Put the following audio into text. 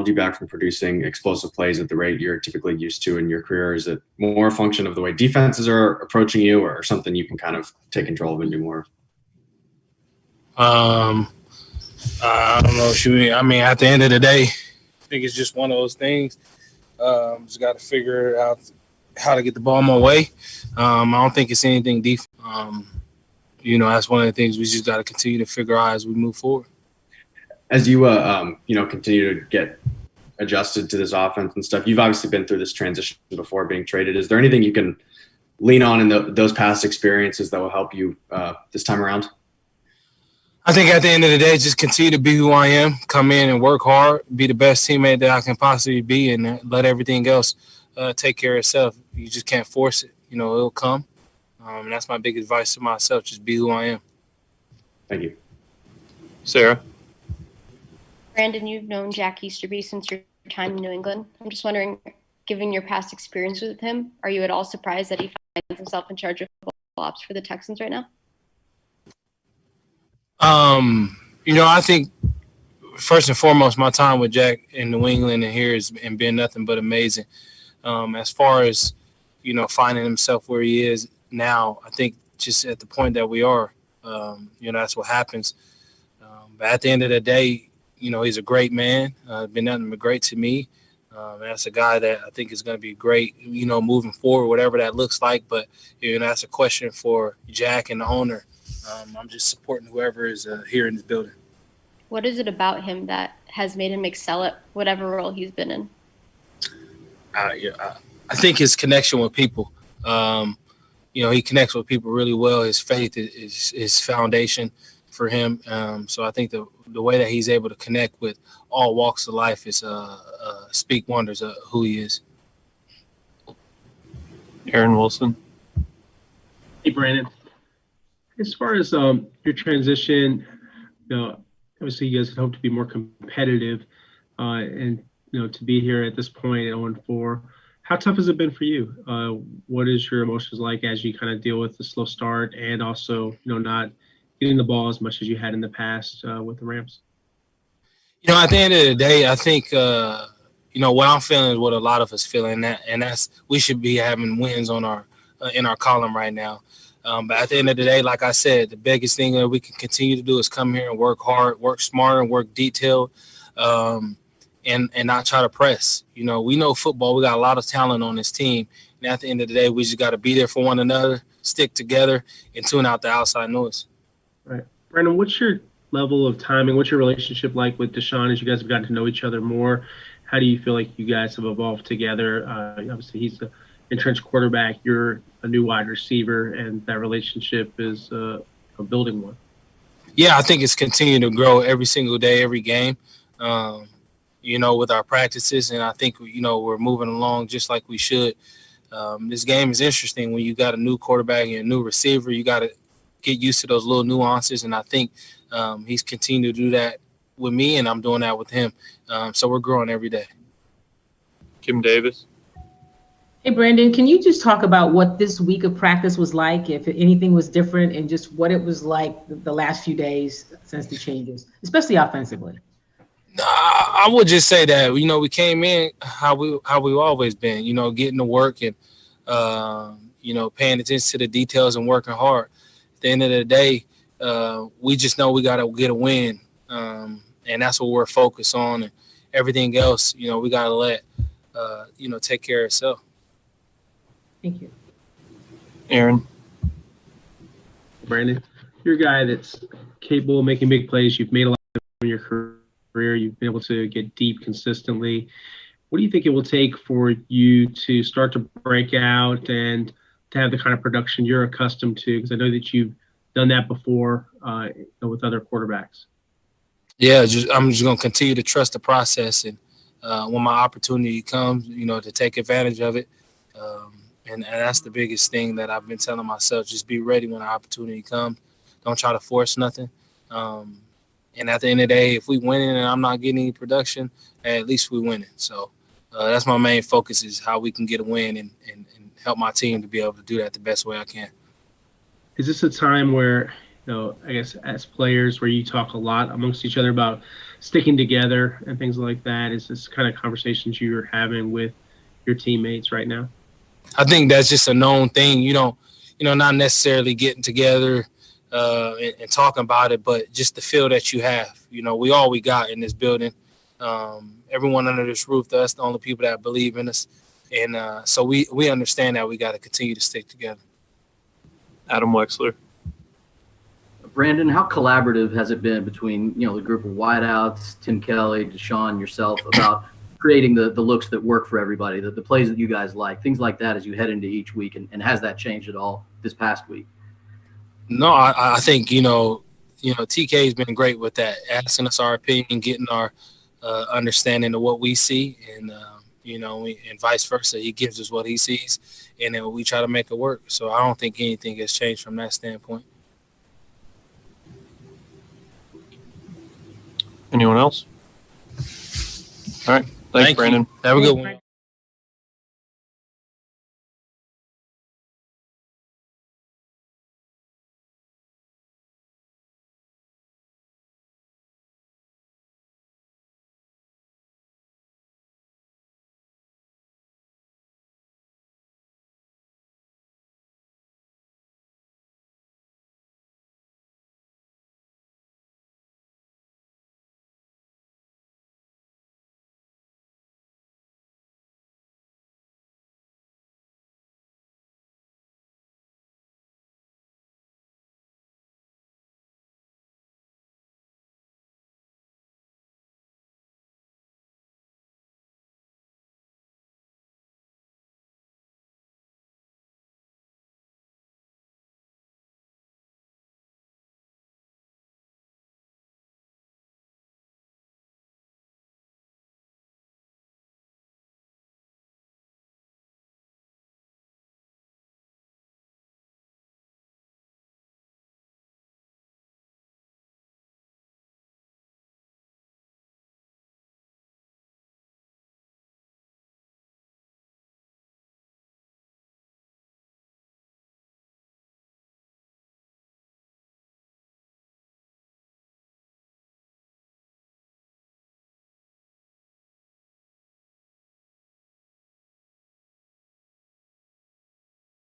held you back from producing explosive plays at the rate you're typically used to in your career? Is it more a function of the way defenses are approaching you, or something you can kind of take control of and do more of? I don't know what you mean. I mean, at the end of the day, I think it's just one of those things. Just got to figure out how to get the ball my way. I don't think it's anything deep. That's one of the things we just got to continue to figure out as we move forward. As you, continue to get adjusted to this offense and stuff, you've obviously been through this transition before being traded. Is there anything you can lean on in those past experiences that will help you this time around? I think at the end of the day, just continue to be who I am, come in and work hard, be the best teammate that I can possibly be, and let everything else take care of itself. You just can't force it. It'll come. And that's my big advice to myself, just be who I am. Thank you. Sarah? Brandin, you've known Jack Easterby since your time in New England. I'm just wondering, given your past experience with him, are you at all surprised that he finds himself in charge of football ops for the Texans right now? I think first and foremost, my time with Jack in New England and here has been nothing but amazing. As far as, finding himself where he is now, I think just at the point that we are, that's what happens. But at the end of the day, he's a great man, been nothing but great to me. And that's a guy that I think is going to be great, moving forward, whatever that looks like. But, that's a question for Jack and the owner. I'm just supporting whoever is here in this building. What is it about him that has made him excel at whatever role he's been in? I think his connection with people. He connects with people really well. His faith is his foundation for him. So I think the way that he's able to connect with all walks of life is speak wonders of who he is. Aaron Wilson. Hey, Brandon. As far as your transition, obviously you guys hope to be more competitive, and to be here at this point at 0-4. How tough has it been for you? What is your emotions like as you kind of deal with the slow start and also not getting the ball as much as you had in the past with the Rams? At the end of the day, I think what I'm feeling is what a lot of us feel, and that's we should be having wins on our in our column right now. But at the end of the day, like I said, the biggest thing that we can continue to do is come here and work hard, work smarter, and work detailed, and not try to press. We know football. We got a lot of talent on this team. And at the end of the day, we just got to be there for one another, stick together, and tune out the outside noise. Right. Brandon, what's your level of timing? What's your relationship like with Deshaun as you guys have gotten to know each other more? How do you feel like you guys have evolved together? Obviously, he's the entrenched quarterback. You're a new wide receiver, and that relationship is a building one. Yeah, I think it's continuing to grow every single day, every game, with our practices. And I think, we're moving along just like we should. This game is interesting when you got a new quarterback and a new receiver. You got to get used to those little nuances. And I think he's continued to do that with me, and I'm doing that with him. So we're growing every day. Kim Davis. Hey, Brandon, can you just talk about what this week of practice was like, if anything was different, and just what it was like the last few days since the changes, especially offensively? I would just say that, we came in how we've always been, getting to work and, paying attention to the details and working hard. At the end of the day, we just know we got to get a win, and that's what we're focused on. And everything else, we got to let, take care of itself. Thank you. Aaron. Brandon, you're a guy that's capable of making big plays. You've made a lot in your career. You've been able to get deep consistently. What do you think it will take for you to start to break out and to have the kind of production you're accustomed to? Because I know that you've done that before with other quarterbacks. Yeah, I'm just going to continue to trust the process. And when my opportunity comes, to take advantage of it. And that's the biggest thing that I've been telling myself. Just be ready when the opportunity comes. Don't try to force nothing. And at the end of the day, if we winning and I'm not getting any production, at least we winning. So that's my main focus, is how we can get a win and help my team to be able to do that the best way I can. Is this a time where, I guess as players, where you talk a lot amongst each other about sticking together and things like that? Is this kind of conversations you're having with your teammates right now? I think that's just a known thing. You don't, not necessarily getting together and talking about it, but just the feel that you have. We all we got in this building. Everyone under this roof, that's the only people that believe in us. And so we understand that we got to continue to stick together. Adam Wexler. Brandin, how collaborative has it been between, the group of wideouts, Tim Kelly, Deshaun, yourself, about creating the looks that work for everybody, the plays that you guys like, things like that as you head into each week? And has that changed at all this past week? No, I think, TK has been great with that, asking us our opinion, getting our understanding of what we see. And, and vice versa. He gives us what he sees, and then we try to make it work. So I don't think anything has changed from that standpoint. Anyone else? All right. Thanks, Brandin. Have a good one.